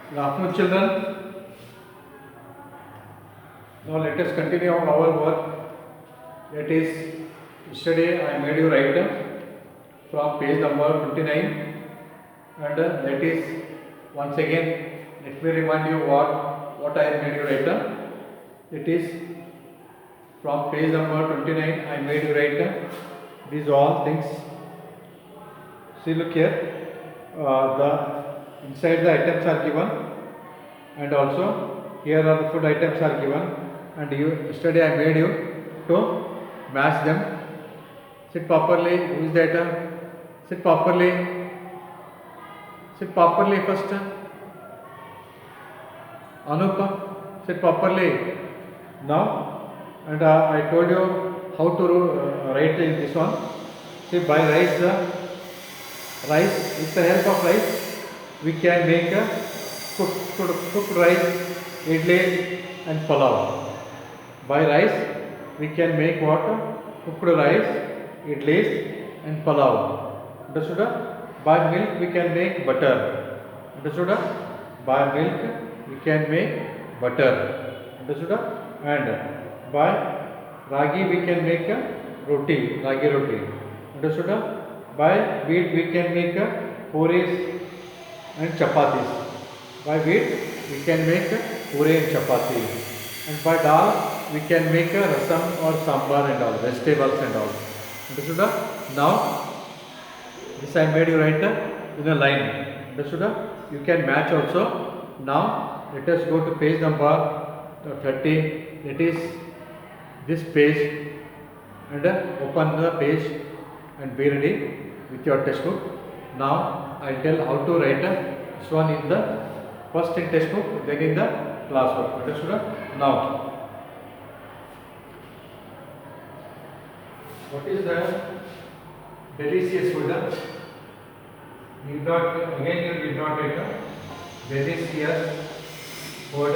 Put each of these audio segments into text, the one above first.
Good afternoon, children. Now let us continue our work. That is, yesterday I made you write from page number 29, and that is once again. Let me remind you what I made you write. It is from page number 29. I made you write these all things. See, look here. The inside the items are given, and also here are the food items are given, and yesterday I made you to match them. Sit properly. Who is that? Sit properly. Sit properly first. Anup, sit properly. Now, and I told you how to write in this one. See, by rice, with the help of rice, we can make a cooked rice, idli and pulao. By rice, we can make what? Cooked rice, idlis and pulao. Understood? By milk, we can make butter. Understood? By milk, we can make butter. Understood? And by ragi, we can make a ragi roti. Understood? By wheat, we can make a puris and chapatis. By wheat, we can make puri and chapati. And by dal, we can make a rasam or sambar and all, vegetables and all. Understood? Now, this I made you write in a line. Understood? You can match also. Now, let us go to page number 30. It is this page, and open the page and be ready with your textbook. Now, I will tell how to write this one in the first in textbook, then in the classwork. Understood? Now, what is the delicious food? You need not write delicious food.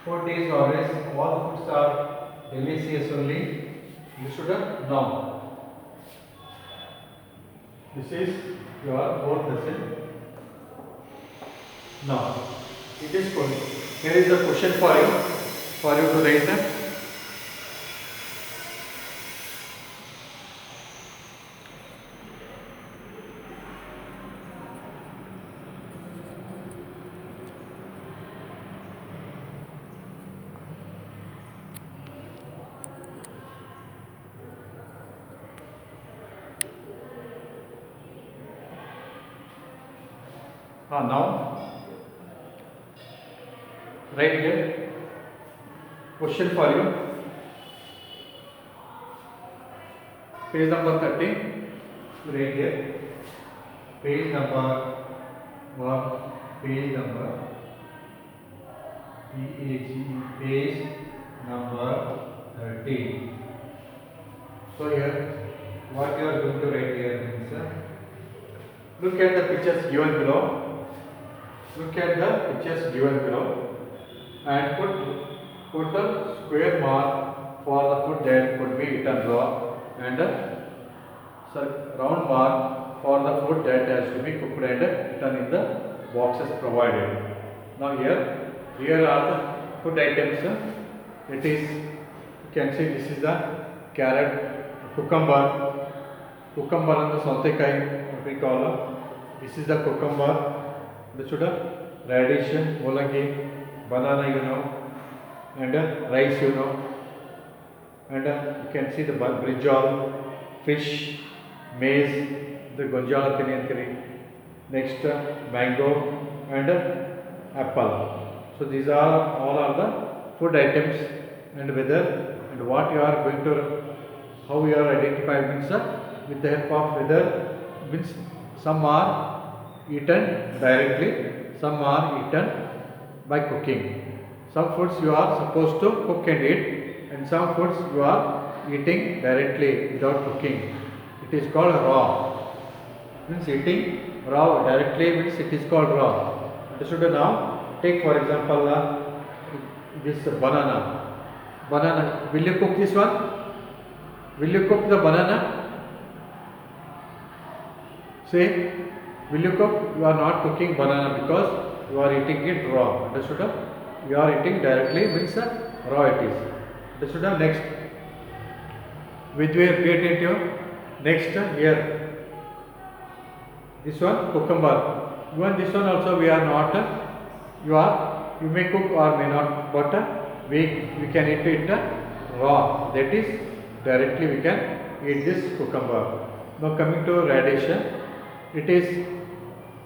Food is always, all foods are delicious only. Understood? Now, this is your fourth lesson. Now, it is good. Here is the question for you to write. Now, write here. Question for you. Page number 30. Write here. Page number page number page number 30. So here, what you are going to write here means, look at the pictures given below. Look at the pictures given below and put a square mark for the food that could be eaten raw and a round mark for the food that has to be cooked and eaten in the boxes provided. Now here are the food items. It is, you can see this is the carrot, cucumber and the sautekai, what we call. This is the cucumber. Understood? Radish, molangi, banana, and rice, and you can see the brinjal, fish, maize, the gonjala tini. Next, mango and apple. So these are all are the food items, and whether and what you are going to, how you are identified means with the help of whether means some are eaten directly, some are eaten by cooking. Some foods you are supposed to cook and eat, and some foods you are eating directly without cooking. It is called raw. Means eating raw directly means it is called raw. Understood? Now, take for example this banana. Will you cook this one? Will you cook the banana? Say, Will you cook? You are not cooking banana because you are eating it raw. Understood? You are eating directly means raw it is. Understood? Next, which we have created your next here. This one cucumber. Even this one also we are not. You may cook or may not, but we can eat it raw. That is directly we can eat this cucumber. Now coming to radish, it is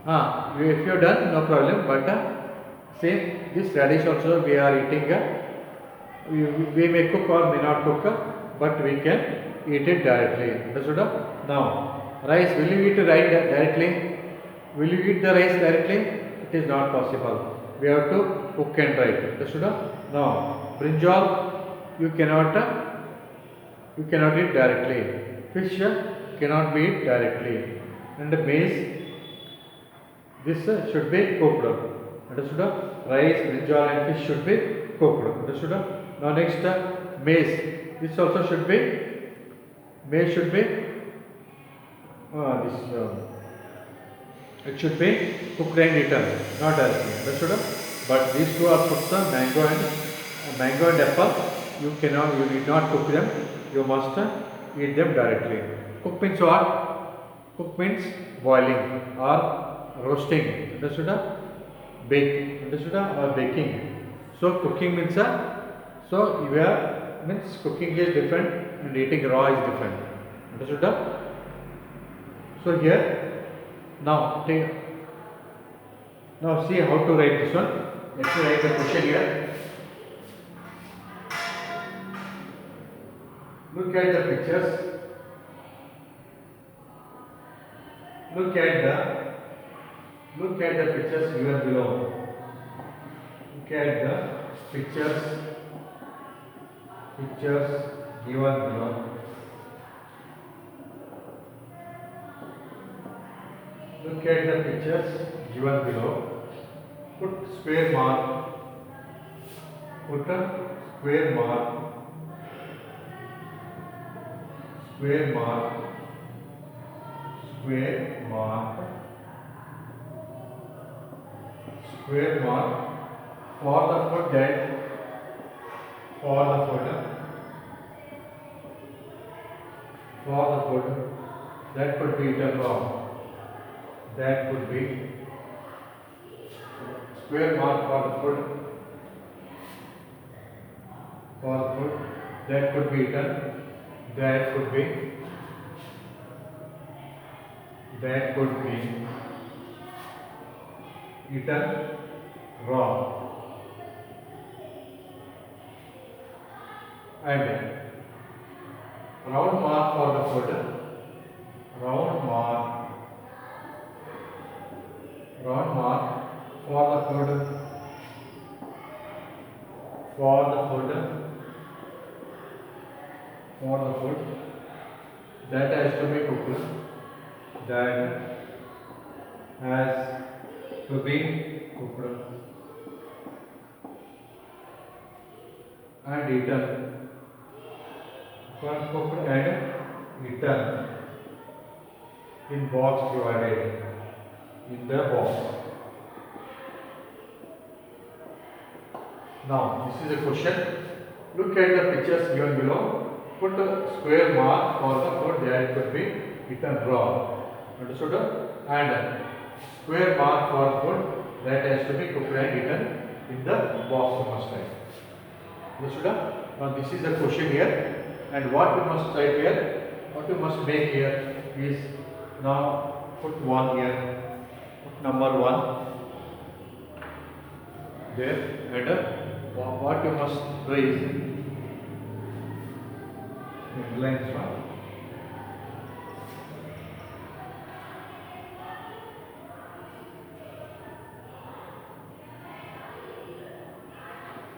if you are done no problem, but same this radish also we are eating. We may cook or may not cook, but we can eat it directly. Understood? Now rice, will you eat rice directly? Will you eat the rice directly? It is not possible. We have to cook and dry. Understood? Now brinjal you cannot eat directly. Fish cannot be eat directly. And maize, this should be cooked. Understood? Rice, brinjal and fish should be cooked. Understood? Now next maize. This also should be, maize should be it should be cooked and eaten, not directly. Understood? But these two are fruits, mango and apple. You need not cook them. You must eat them directly. Cook means what? Cook means boiling or roasting. Understood? Bake. Understood? Or baking. So cooking means so you are means cooking is different and eating raw is different. Understood? So here now see how to write this one. Let me write the question here. Look at the pictures. Look at the pictures given below. Look at the pictures given below. Look at the pictures given below. Put square mark. Put a square mark. Square mark. Square mark. Square mark for the food that could be eaten raw. That could be square mark for the food that could be eaten. That could be eaten raw. And round mark for the food. Round mark for the food that has to be cooked. That has to be cooked and eaten. Cooked and eaten in box provided. In the box. Now, this is a question. Look at the pictures given below. Put a square mark for the food that could be eaten raw. Understood? And square mark for the food that has to be cooked and eaten in the box you must write. Understood? Now, this is the question here. And what we must write here, what we must make here is, now put 1 here. Number 1 there, and what you must raise lines 1.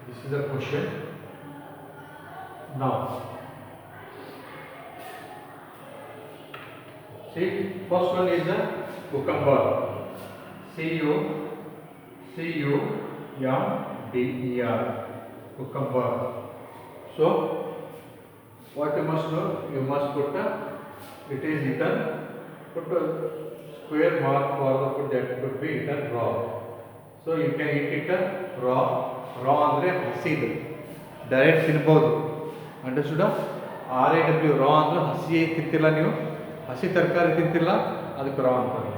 This is a question. Now see, first one is a cucumber. C-U-M-B-E-R, cucumber. So, what you must do, you must put it is eaten, put square mark for the food that could be eaten raw. So you can eat it raw. Raw andre hasidu. Direct ತಿನ್ನಬಹುದು. Understood? RAW raw ಅಂದ್ರೆ ಹಸಿ ತಿಂತಿಲ್ಲ ನೀವು. ಹಸಿ ತರಕಾರಿ ತಿಂತಿಲ್ಲ ಅದಕ್ಕೆ raw ಅಂತಾರೆ.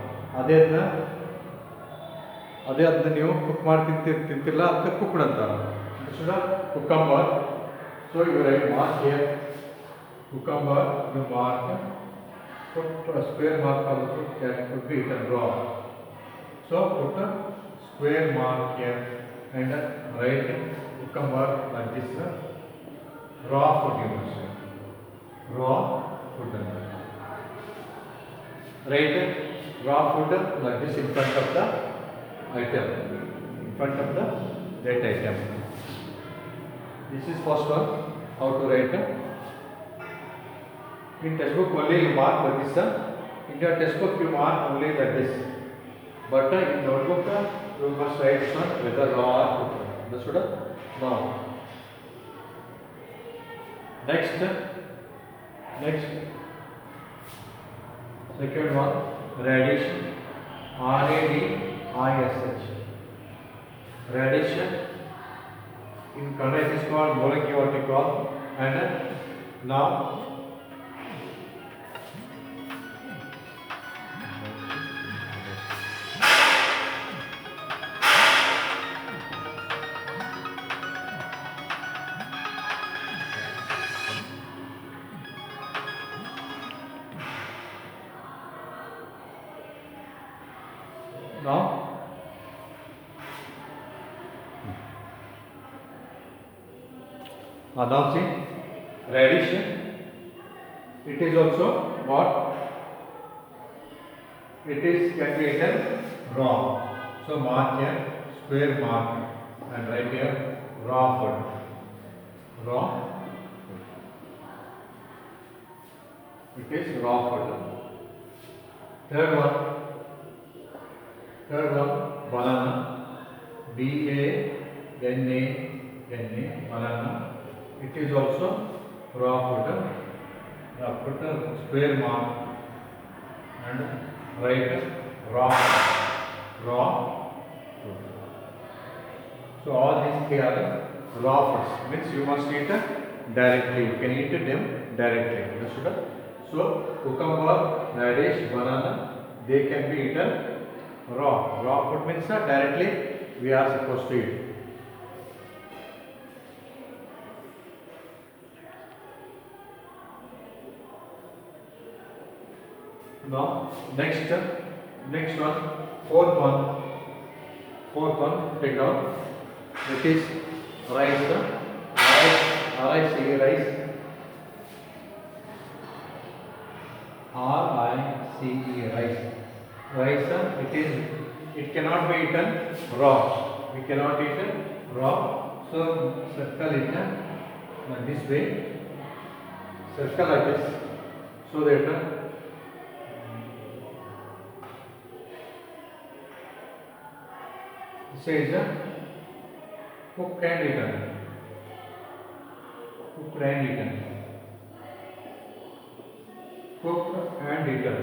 ಅದೇ ಅದನ್ನ ನೀವು ಕುಕ್ ಮಾಡಿ ತಿಂತಿಲ್ಲ ಅದಕ್ಕೆ ಕುಕ್ಡ್ ಅಂತಾರೆ. Understood? Cucumber. So you write mark here. Cucumber, you mark. Put a square mark on the fruit that could be eaten raw. So put a square mark here and write cucumber like this. Raw food you must say. Raw food. Write raw food like this in front of the item. In front of the that item. This is first one. How to write? In textbook only you mark like this. In your textbook you mark only like this. But in notebook you must write this one whether raw or cooked. Understood? Now, next, second one, radish, RADISH. Radish. In Kannada it is called molangi what you call. And now. Now see, radish, it is also what? It is can be eaten raw. So mark here, square mark and write here raw food. Raw food. It is raw food. Third one, banana. BANANA, banana. It is also raw food. Put a square mark and write raw food. So all these three are raw foods. Means you must eat directly. You can eat them directly. Understood? So cucumber, radish, banana, they can be eaten raw. Raw food means directly we are supposed to eat. Now next one, fourth one, take down. It is rice, rice. RICE, rice. Rice, it cannot be eaten raw. We cannot eat it raw. So circle it like this way. Circle like this. So that says cooked and eaten. Cooked and eaten. Cooked and eaten.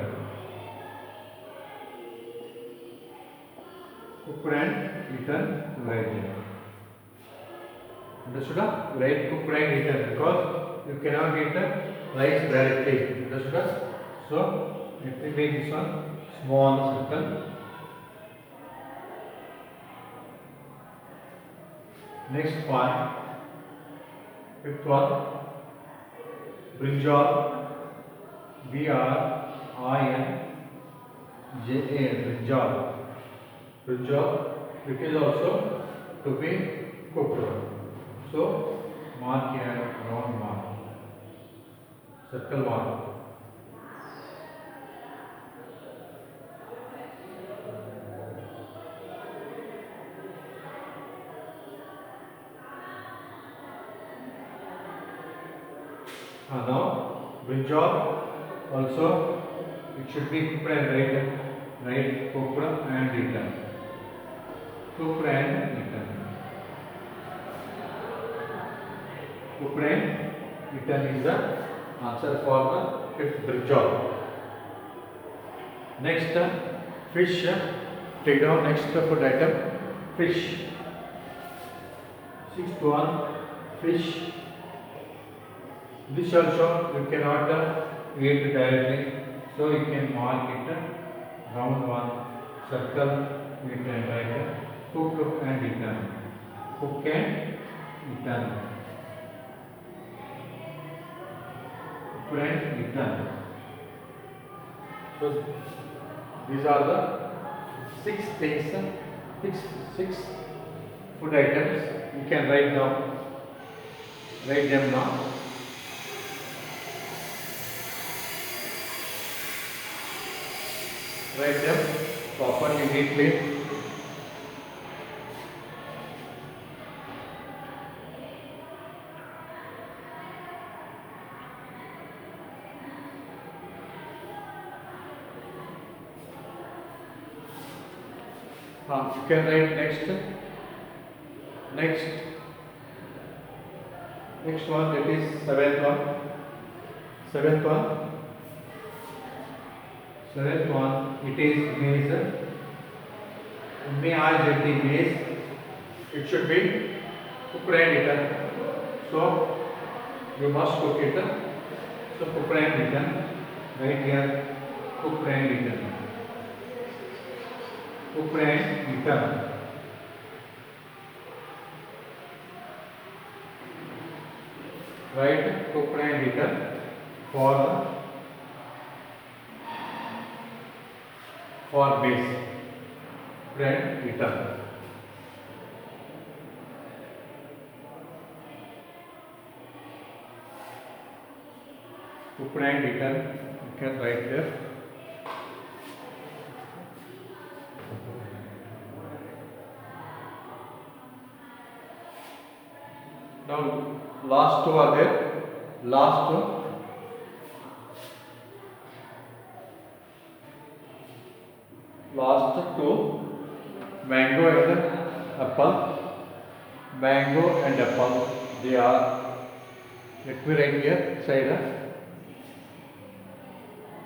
Cooked and eaten right there. Understood? Right, cooked and eaten because you cannot eat rice directly. Understood? So let me make this one small circle. Next one, fifth one, brinjal, BRINJAL, brinjal. It is also to be cooked. So mark here, round mark, circle mark. Now brinjal also it should be cooked and right, cooked and eaten. Cooked and eaten. Cooked and eaten is the answer for the fifth brinjal. Next fish. Take down next food item, fish. Sixth one, fish. This also you cannot eat directly, so you can mark it round one, circle, you can write cook and eaten. Cook and eaten. Cook and eaten. So these are the 6 things, six food items. You can write them now. Write them properly, neatly. You can write next one, that is seventh one. Seventh one, it is maize. Maize. It should be cooked and eaten. So you must cook it. So cooked and eaten. Right here, cooked and eaten. Cooked and eaten. Right, cooked and eaten for base. Cooked and eaten. Cooked and eaten. You can write there. Now last two are there. Last two, mango and apple. Mango and apple. They are. Let me write here side.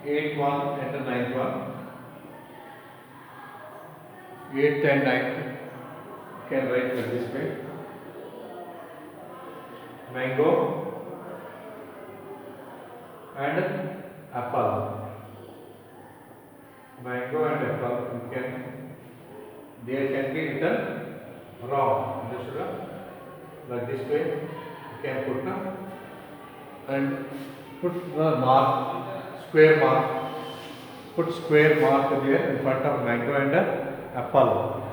8th one and the 9th one. 8th and 9th. You can write like this way. Mango and apple. Mango and apple. They can be written raw. Understood? Like this way. You can put and put the mark, square mark. Put square mark there in front of mango and apple.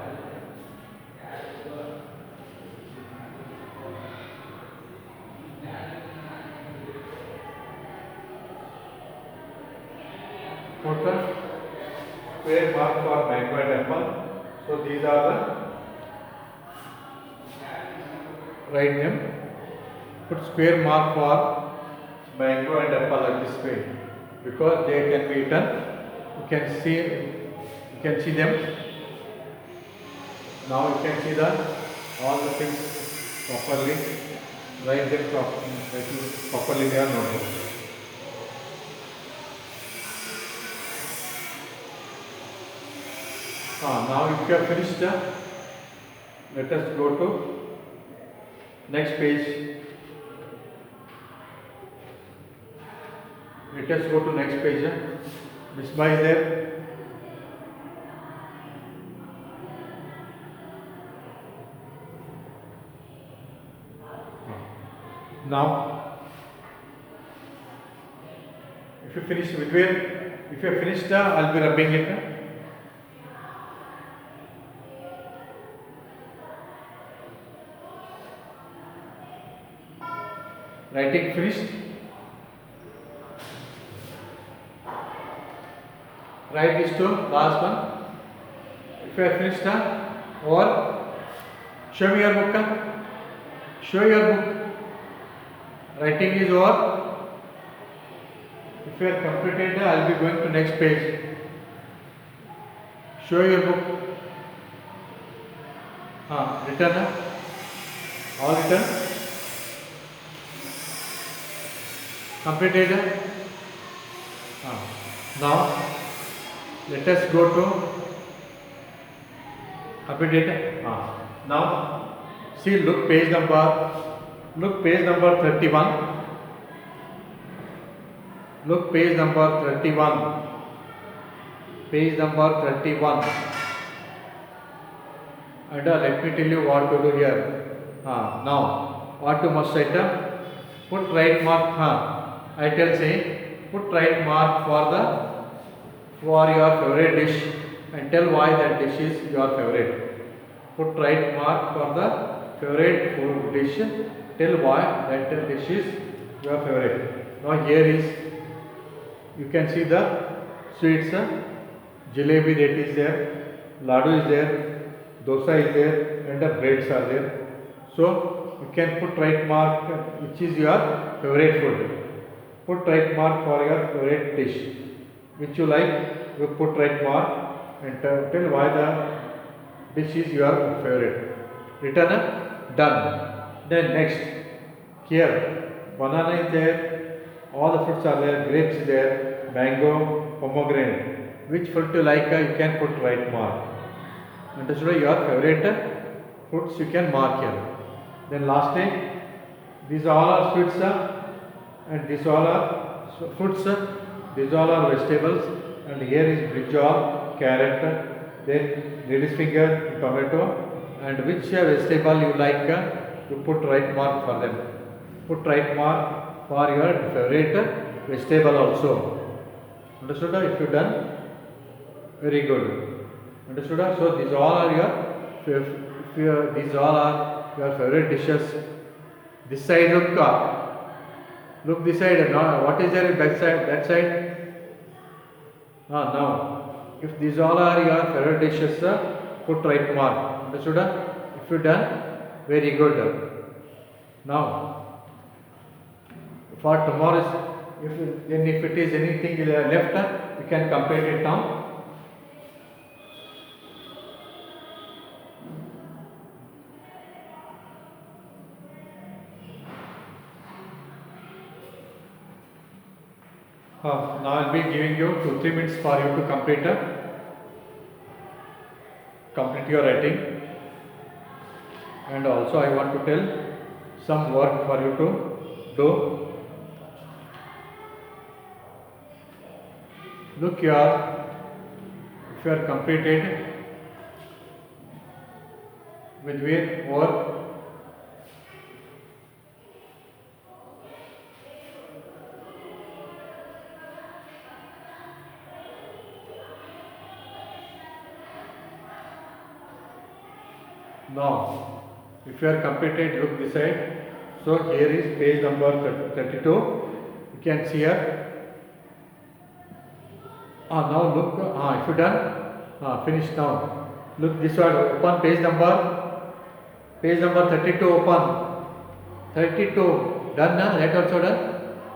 Put a square mark for mango and apple. So these are the right name. Put square mark for mango and apple like this way, because they can be eaten. You can see them. Now you can see all the things properly. Write them properly in your notebook. Now if you have finished, let us go to next page. Let us go to next page. Miss Bhai is there. Now, if you finish with where, if you have finished, I'll be rubbing it. Writing finished. Write this to last one. If you have finished, or show me your book. Show your book. Writing is over. If you are completed, I'll be going to next page. Show your book. Written. All written. Completed. Now let us go to Updated. Now, see, look page number 31. Look page number 31. Page number 31. And let me tell you what to do here. Now, what you must write? Put right mark. I tell say, put right mark for your favorite dish and tell why that dish is your favorite. Put right mark for the favorite food dish. Tell why that dish is your favorite. Now here is, you can see the sweets. Jalebi that is there, laddu is there, dosa is there, and the breads are there. So you can put right mark which is your favorite food. Put right mark for your favorite dish which you like. You put right mark and tell why the dish is your favorite. Written. Done. Then next, here banana is there, all the fruits are there, grapes is there, mango, pomegranate. Which fruit you like, you can put right mark. Understood? Your favorite fruits you can mark here. Then lastly, these all are sweets and these all are fruits. These all are vegetables, and here is brinjal, carrot, then lady's finger, tomato, and which vegetable you like, you put right mark for them. Put right mark for your favorite vegetable also. Understood? If you done, very good. Understood? So these all are these all are your favorite dishes. This side look this side. Now what is there back side? That side. Now if these all are your favorite dishes, put right mark. Understood? If you done, very good. Now for tomorrow's, if it is anything left, you can complete it now. Now I will be giving you 2-3 minutes for you to complete your writing, and also I want to tell some work for you to do. Look here, if you are completed with work, now if you are completed, look this side. So here is page number 32. You can see here. Now look, if you done, finish now. Look this one, open page number 32, open. 32, done now, that also done.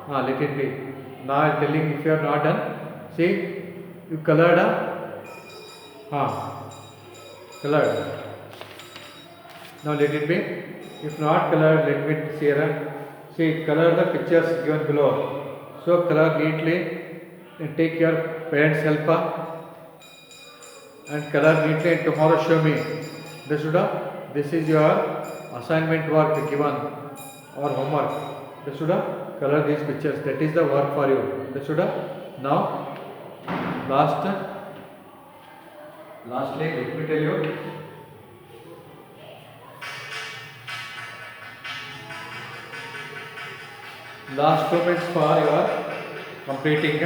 Let it be. Now I am telling, if you are not done, see, you colored, colored. Now let it be. If not colored, let me see here. See, color the pictures given below. So color neatly and take your parents' help and color neatly, and tomorrow show me. This is your assignment work given or homework. Color these pictures. That is the work for you. Now, lastly, let me tell you. Last 2 minutes for your completing